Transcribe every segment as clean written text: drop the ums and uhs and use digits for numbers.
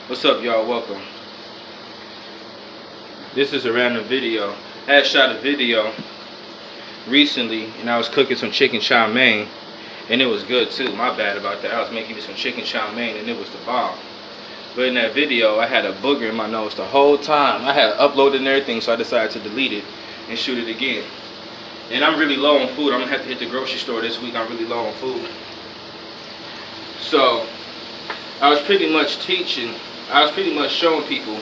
What's up, y'all? Welcome. This is a random video. I had shot a video recently and I was cooking some chicken chow mein and it was good too. My bad about that. I was making me some chicken chow mein and it was the bomb. But in that video I had a booger in my nose the whole time. I had uploaded and everything, so I decided to delete it and shoot it again. And I'm really low on food. I'm gonna have to hit the grocery store this week. I'm really low on food. So I was pretty much showing people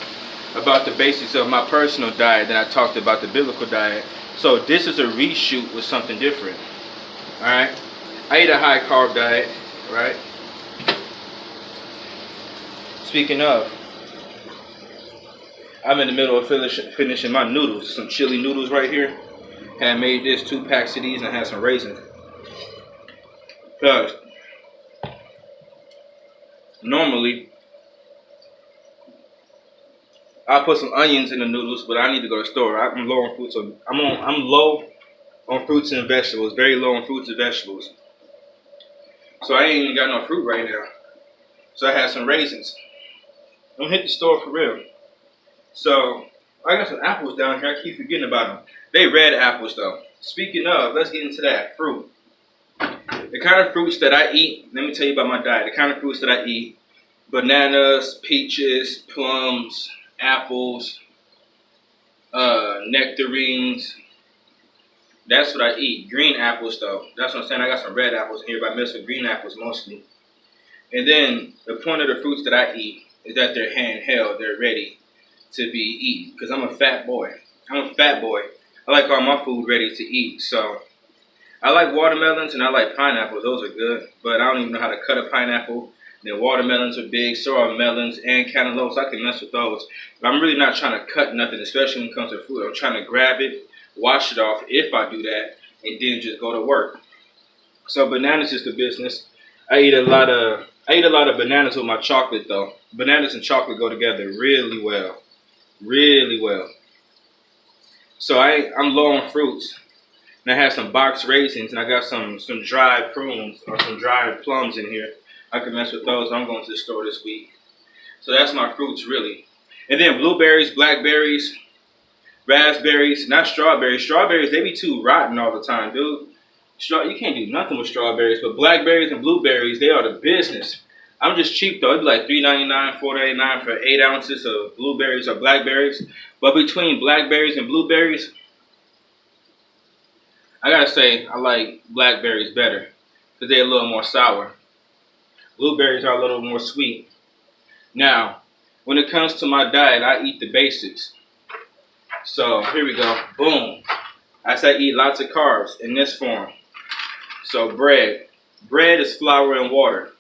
about the basics of my personal diet. Then I talked about the biblical diet. So this is a reshoot with something different. Alright? I eat a high carb diet, right? Speaking of, I'm in the middle of finishing my noodles. Some chili noodles right here. Had made this 2 packs of these and had some raisins. Because normally I put some onions in the noodles, but I need to go to the store. I'm low on fruits, so I'm low on fruits and vegetables. Very low on fruits and vegetables. So I ain't even got no fruit right now. So I had some raisins. I'm gonna hit the store for real. So I got some apples down here. I keep forgetting about them. They red apples though. Speaking of, let's get into that fruit. The kind of fruits that I eat, let me tell you about my diet. The kind of fruits that I eat: bananas, peaches, plums, apples, nectarines. That's what I eat. Green apples though. That's what I'm saying. I got some red apples in here, but I mess with green apples mostly. And then the point of the fruits that I eat is that they're handheld. They're ready to be eaten. Because I'm a fat boy. I like all my food ready to eat. So I like watermelons and I like pineapples. Those are good. But I don't even know how to cut a pineapple. Then watermelons are big. So are melons and cantaloupes. I can mess with those. But I'm really not trying to cut nothing, especially when it comes to food. I'm trying to grab it, wash it off if I do that, and then just go to work. So bananas is the business. I eat a lot of bananas with my chocolate though. Bananas and chocolate go together really well. Really well. So I'm low on fruits. And I have some boxed raisins and I got some dried prunes or some dried plums in here. I can mess with those. I'm going to the store this week. So that's my fruits really. And then blueberries, blackberries, raspberries, not strawberries. Strawberries, they be too rotten all the time, dude. You can't do nothing with strawberries, but blackberries and blueberries, they are the business. I'm just cheap though. It'd be like $3.99, $4.99 for 8 ounces of blueberries or blackberries. But between blackberries and blueberries, I gotta say I like blackberries better because they're a little more sour. Blueberries are a little more sweet. Now, when it comes to my diet, I eat the basics. So here we go. Boom. I say eat lots of carbs in this form. So bread. Bread is flour and water.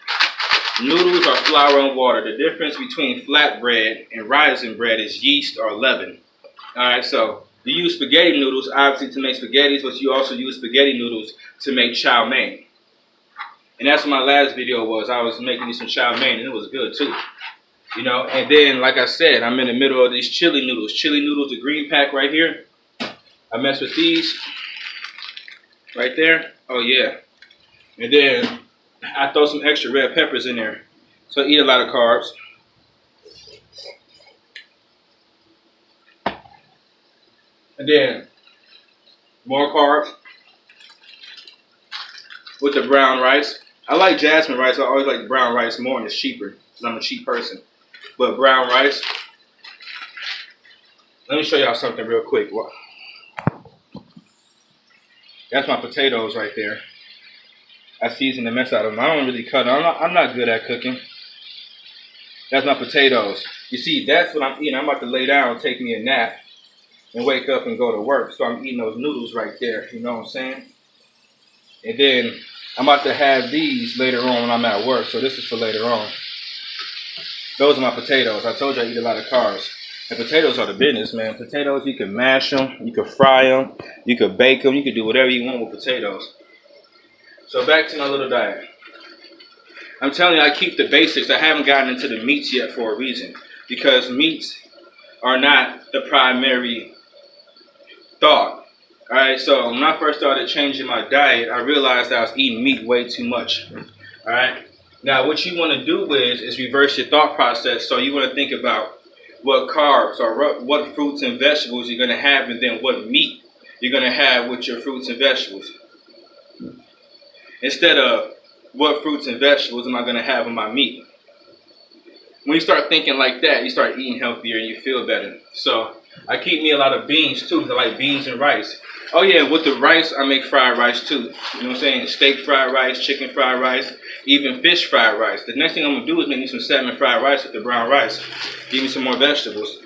Noodles are flour and water. The difference between flat bread and rising bread is yeast or leaven. Alright, so you use spaghetti noodles obviously to make spaghettis, but you also use spaghetti noodles to make chow mein. And that's what my last video was. I was making me some chow mein and it was good too. You know, and then like I said, I'm in the middle of these chili noodles. Chili noodles, the green pack right here. I mess with these right there. Oh yeah. And then I throw some extra red peppers in there. So I eat a lot of carbs. And then more carbs with the brown rice. I like jasmine rice. I always like brown rice more and it's cheaper because I'm a cheap person. But brown rice. Let me show y'all something real quick. That's my potatoes right there. I season the mess out of them. I don't really cut them. I'm not good at cooking. That's my potatoes. You see, that's what I'm eating. I'm about to lay down, take me a nap, and wake up and go to work. So I'm eating those noodles right there. You know what I'm saying? And then I'm about to have these later on when I'm at work. So this is for later on. Those are my potatoes. I told you I eat a lot of carbs. And potatoes are the business, man. Potatoes, you can mash them, you can fry them, you can bake them, you can do whatever you want with potatoes. So back to my little diet. I'm telling you, I keep the basics. I haven't gotten into the meats yet for a reason. Because meats are not the primary thought. Alright, so when I first started changing my diet, I realized I was eating meat way too much. Alright? Now, what you want to do is reverse your thought process. So you want to think about what carbs or what fruits and vegetables you're going to have, and then what meat you're going to have with your fruits and vegetables. Instead of what fruits and vegetables am I going to have in my meat. When you start thinking like that, you start eating healthier and you feel better. So I keep me a lot of beans too. I like beans and rice. Oh yeah, with the rice, I make fried rice too. You know what I'm saying? Steak fried rice, chicken fried rice, even fish fried rice. The next thing I'm gonna do is make me some salmon fried rice with the brown rice. Give me some more vegetables.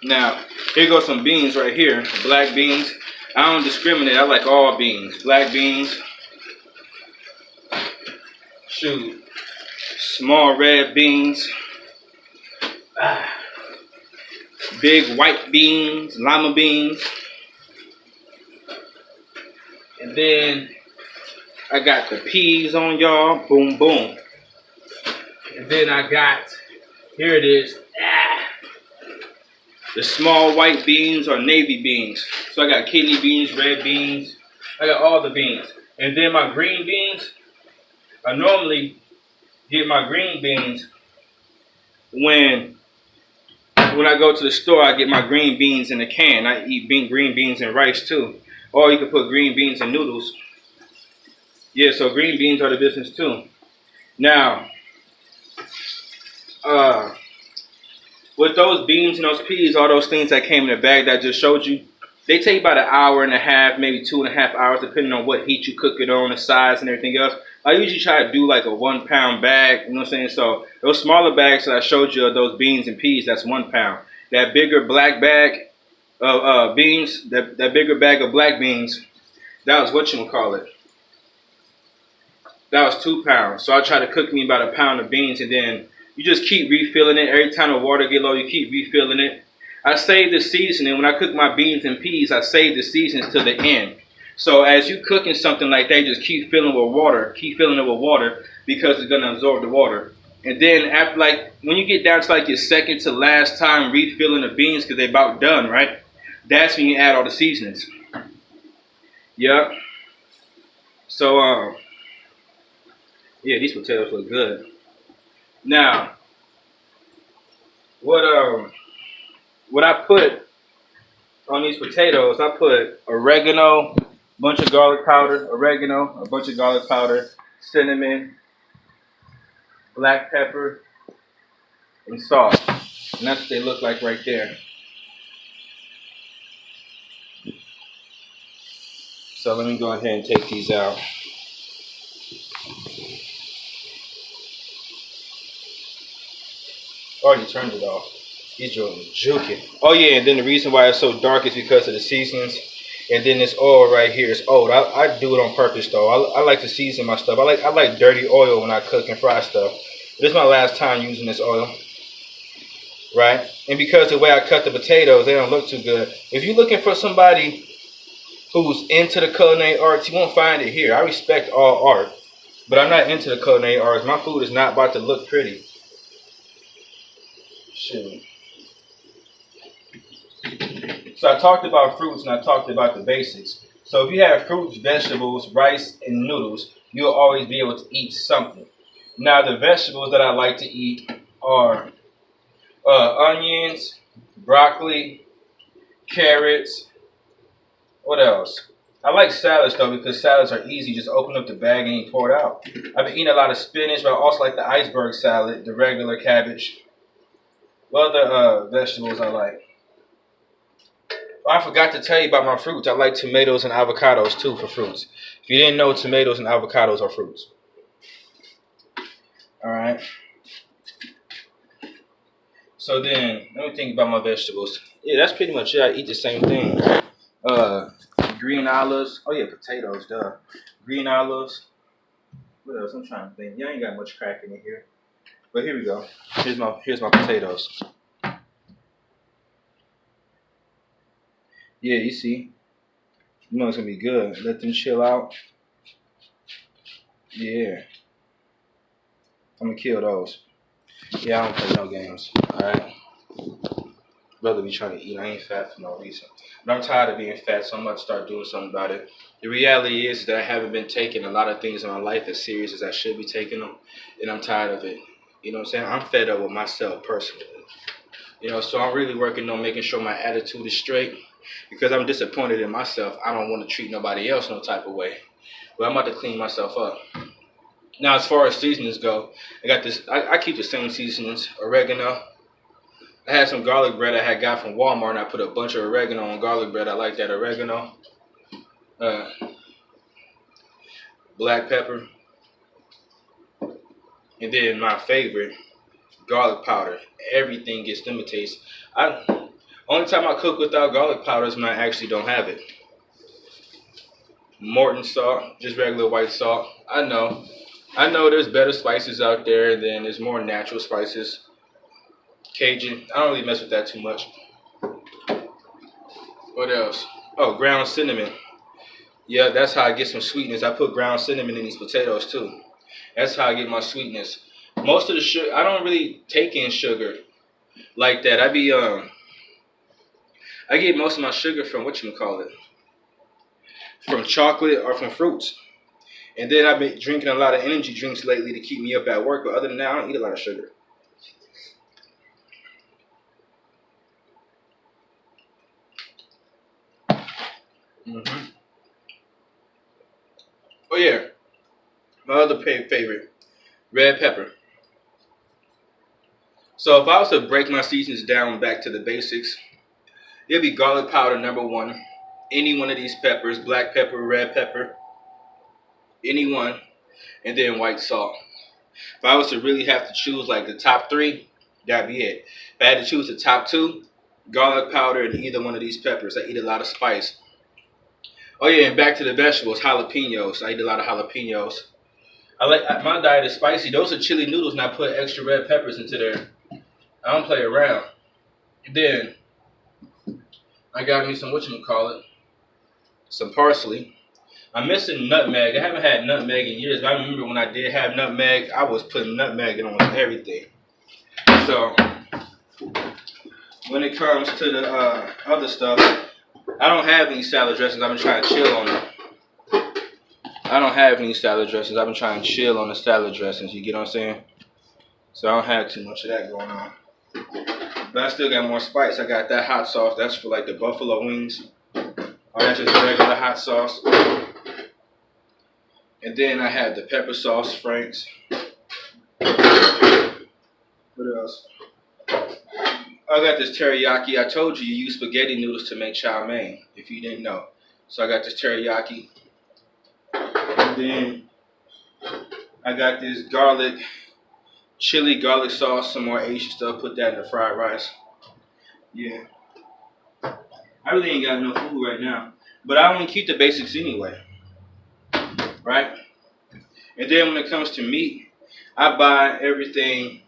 Now, here goes some beans right here. Black beans. I don't discriminate. I like all beans. Black beans. Shoot. Small red beans. Big white beans. Lima beans. And then I got the peas on y'all. Boom, boom. And then I got, here it is. The small white beans or navy beans. So I got kidney beans, red beans. I got all the beans. And then my green beans, I normally get my green beans when I go to the store. I get my green beans in a can. I eat green beans and rice too. Or you can put green beans and noodles. Yeah, so green beans are the business too. Now, with those beans and those peas, all those things that came in the bag that I just showed you, they take about an hour and a half, maybe 2.5 hours, depending on what heat you cook it on, the size and everything else. I usually try to do like a 1 pound bag, you know what I'm saying? So those smaller bags that I showed you of those beans and peas, that's 1 pound. That bigger black bag of beans, that bigger bag of black beans, that was what you would call it. That was 2 pounds. So I try to cook me about a pound of beans, and then you just keep refilling it. Every time the water get low, you keep refilling it. I save the seasoning. When I cook my beans and peas, I save the seasonings to the end. So as you cooking something like that, just keep filling with water. Keep filling it with water because it's going to absorb the water. And then after, like, when you get down to like your second to last time refilling the beans because they're about done, right? That's when you add all the seasonings. Yep. So, yeah, these potatoes look good. Now, what I put on these potatoes, I put oregano, a bunch of garlic powder, cinnamon, black pepper, and salt. And that's what they look like right there. So let me go ahead and take these out. Already turned it off. These joints juking. Oh yeah, and then the reason why it's so dark is because of the seasonings. And then this oil right here is old. I do it on purpose though. I like to season my stuff. I like dirty oil when I cook and fry stuff. This is my last time using this oil. Right? And because the way I cut the potatoes, they don't look too good. If you're looking for somebody who's into the culinary arts, you won't find it here. I respect all art, but I'm not into the culinary arts. My food is not about to look pretty. Shoot. So I talked about fruits and I talked about the basics. So if you have fruits, vegetables, rice, and noodles, you'll always be able to eat something. Now the vegetables that I like to eat are onions, broccoli, carrots. What else? I like salads though because salads are easy. Just open up the bag and you pour it out. I've been eating a lot of spinach, but I also like the iceberg salad, the regular cabbage. What other vegetables I like? Oh, I forgot to tell you about my fruits. I like tomatoes and avocados too for fruits. If you didn't know, tomatoes and avocados are fruits. Alright. So then, let me think about my vegetables. Yeah, that's pretty much it. I eat the same thing. Green olives. Oh yeah, potatoes, duh. Green olives. What else? I'm trying to think. Y'all ain't got much cracking in here. But here we go. Here's my potatoes. Yeah, you see. You know it's gonna be good. Let them chill out. Yeah. I'm gonna kill those. Yeah, I don't play no games. Alright. Brother be trying to eat. I ain't fat for no reason. But I'm tired of being fat, so I'm about to start doing something about it. The reality is that I haven't been taking a lot of things in my life as serious as I should be taking them, and I'm tired of it. You know what I'm saying? I'm fed up with myself personally. You know, so I'm really working on making sure my attitude is straight because I'm disappointed in myself. I don't want to treat nobody else no type of way. But I'm about to clean myself up. Now, as far as seasonings go, I got this. I keep the same seasonings: oregano. I had some garlic bread I had got from Walmart, and I put a bunch of oregano on garlic bread. I like that oregano. Uh, Black pepper, and then my favorite, garlic powder. Everything gets them a taste. Only time I cook without garlic powder is when I actually don't have it. Morton salt, just regular white salt. I know there's better spices out there, than there's more natural spices. Cajun, I don't really mess with that too much. What else? Oh, ground cinnamon. Yeah, that's how I get some sweetness. I put ground cinnamon in these potatoes too. That's how I get my sweetness. Most of the sugar, I don't really take in sugar like that. I get most of my sugar from from chocolate or from fruits. And then I've been drinking a lot of energy drinks lately to keep me up at work. But other than that, I don't eat a lot of sugar. hmm Oh yeah, my other favorite, red pepper. So if I was to break my seasons down back to the basics, it'd be garlic powder number one. Any one of these peppers, black pepper, red pepper, any one, and then white salt. If I was to really have to choose like the top three, that'd be it. If I had to choose the top two, garlic powder and either one of these peppers. I eat a lot of spice. Oh yeah, and back to the vegetables, jalapenos. I eat a lot of jalapenos. My diet is spicy. Those are chili noodles, and I put extra red peppers into there. I don't play around. And then I got me some parsley. I'm missing nutmeg. I haven't had nutmeg in years, but I remember when I did have nutmeg, I was putting nutmeg in on everything. So when it comes to the other stuff, I don't have any salad dressings. I've been trying to chill on it. I don't have any salad dressings. I've been trying to chill on the salad dressings. You get what I'm saying? So I don't have too much of that going on. But I still got more spice. I got that hot sauce. That's for like the buffalo wings. Or that's just regular hot sauce. And then I had the pepper sauce, Frank's. What else? I got this teriyaki. I told you use spaghetti noodles to make chow mein, if you didn't know. So I got this teriyaki. And then I got this chili garlic sauce, some more Asian stuff. Put that in the fried rice. Yeah. I really ain't got no food right now. But I only keep the basics anyway. Right? And then when it comes to meat, I buy everything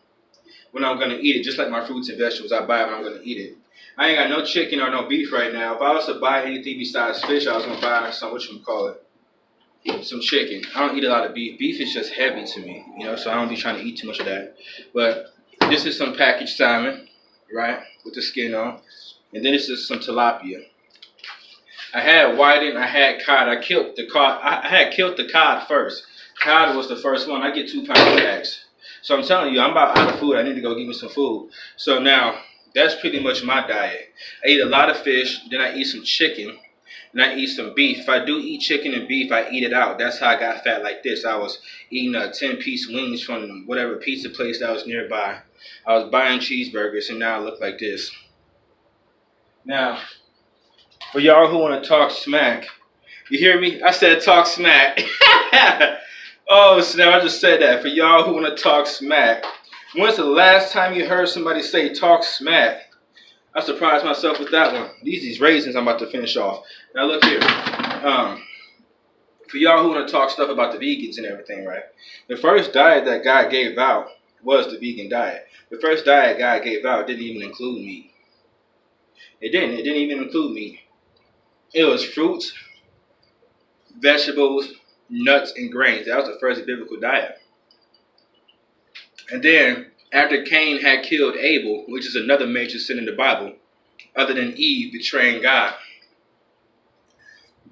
when I'm going to eat it. Just like my fruits and vegetables, I buy it when I'm going to eat it. I ain't got no chicken or no beef right now. If I was to buy anything besides fish, I was going to buy some chicken. I don't eat a lot of beef. Beef is just heavy to me, so I don't be trying to eat too much of that. But this is some packaged salmon, right, with the skin on. And then this is some tilapia. I had whiting, I had cod. I had killed the cod first. Cod was the first one. I get 2 pound bags. So I'm telling you, I'm about out of food. I need to go get me some food. So now, that's pretty much my diet. I eat a lot of fish, then I eat some chicken, and I eat some beef. If I do eat chicken and beef, I eat it out. That's how I got fat like this. I was eating 10-piece wings from whatever pizza place that was nearby. I was buying cheeseburgers, and now I look like this. Now, for y'all who want to talk smack, you hear me? I said talk smack. Oh, snap, I just said that. For y'all who want to talk smack, when's the last time you heard somebody say talk smack? I surprised myself with that one. These raisins I'm about to finish off. Now look here. For y'all who want to talk stuff about the vegans and everything, right? The first diet that God gave out was the vegan diet. The first diet God gave out didn't even include meat. It didn't. It didn't even include meat. It was fruits, vegetables, nuts, and grains. That was the first biblical diet. And then, after Cain had killed Abel, which is another major sin in the Bible, other than Eve betraying God.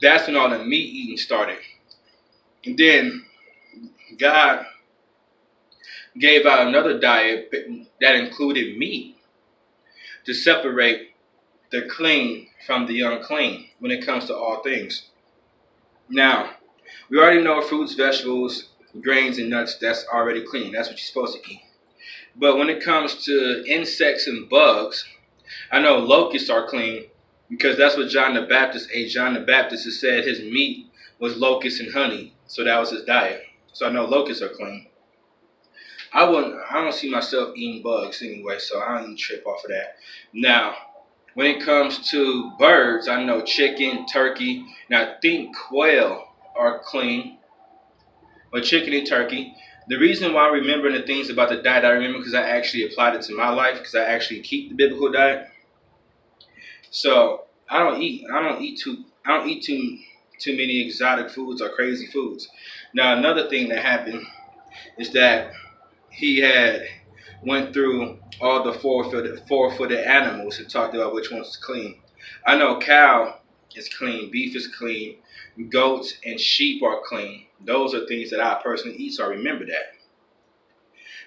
That's when all the meat eating started. And then God gave out another diet that included meat to separate the clean from the unclean when it comes to all things. Now, we already know fruits, vegetables, grains, and nuts, that's already clean. That's what you're supposed to eat. But when it comes to insects and bugs, I know locusts are clean because that's what John the Baptist ate. John the Baptist has said his meat was locusts and honey. So that was his diet. So I know locusts are clean. I don't see myself eating bugs anyway, so I don't even trip off of that. Now, when it comes to birds, I know chicken, turkey, and I think quail are clean. But chicken and turkey. The reason why I'm remembering the things about the diet I remember because I actually applied it to my life because I actually keep the biblical diet. So I don't eat too many exotic foods or crazy foods. Now another thing that happened is that he had went through all the four-footed animals and talked about which ones is clean. I know cow is clean, beef is clean, goats and sheep are clean. Those are things that I personally eat, so I remember that.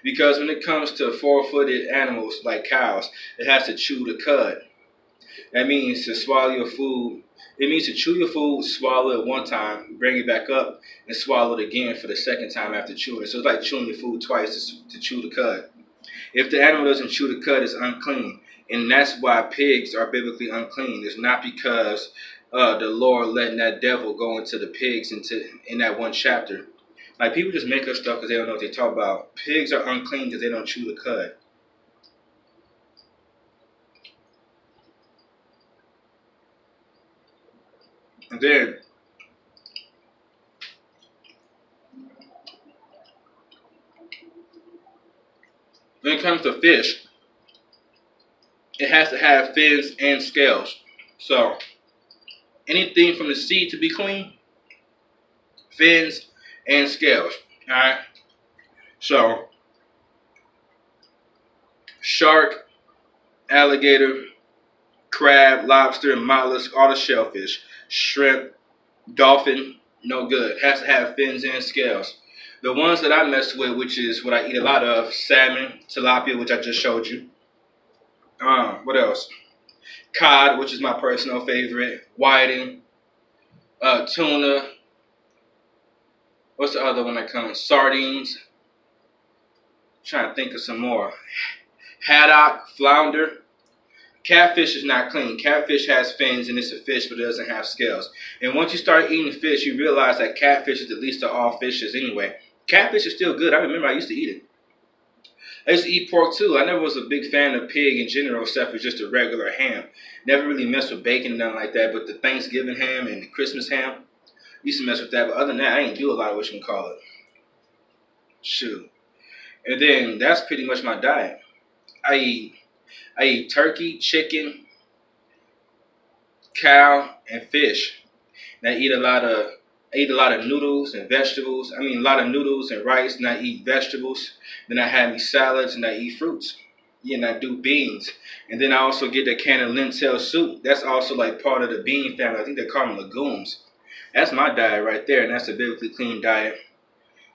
Because when it comes to four-footed animals like cows, it has to chew the cud. That means to swallow your food. It means to chew your food, swallow it one time, bring it back up, and swallow it again for the second time after chewing it. So it's like chewing your food twice to chew the cud. If the animal doesn't chew the cud, it's unclean. And that's why pigs are biblically unclean. It's not because the Lord letting that devil go into the pigs in that one chapter. Like people just make up stuff because they don't know what they talk about. Pigs are unclean because they don't chew the cud. And then when it comes to fish, it has to have fins and scales. So anything from the sea to be clean, fins and scales. Alright? So shark, alligator, crab, lobster, mollusk, all the shellfish, shrimp, dolphin, no good. Has to have fins and scales. The ones that I mess with, which is what I eat a lot of, salmon, tilapia, which I just showed you. What else? Cod, which is my personal favorite. Whiting, tuna. What's the other one that comes? Sardines. Trying to think of some more. Haddock, flounder. Catfish is not clean. Catfish has fins and it's a fish, but it doesn't have scales. And once you start eating fish, you realize that catfish is the least of all fishes anyway. Catfish is still good. I remember I used to eat it. I used to eat pork too. I never was a big fan of pig in general, except for just a regular ham. Never really messed with bacon and nothing like that, but the Thanksgiving ham and the Christmas ham, used to mess with that. But other than that, I ain't do a lot of what you can call it. Shoot. And then that's pretty much my diet. I eat turkey, chicken, cow, and fish. And I eat a lot of noodles and vegetables. I mean, a lot of noodles and rice, and I eat vegetables. Then I have me salads, and I eat fruits. Yeah, and I do beans. And then I also get the can of lentil soup. That's also like part of the bean family. I think they call them legumes. That's my diet right there, and that's a biblically clean diet.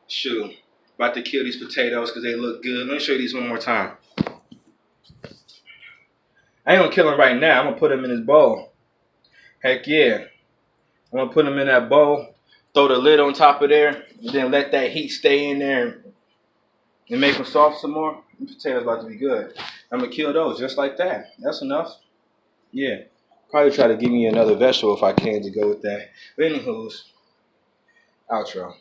Shoot. About to kill these potatoes because they look good. Let me show you these one more time. I ain't gonna kill them right now. I'm gonna put them in this bowl. Heck yeah. I'm gonna put them in that bowl, throw the lid on top of there, and then let that heat stay in there and make them soft some more. The potatoes about to be good. I'm gonna kill those just like that. That's enough. Yeah. Probably try to give me another vegetable if I can to go with that. But anywho's, outro.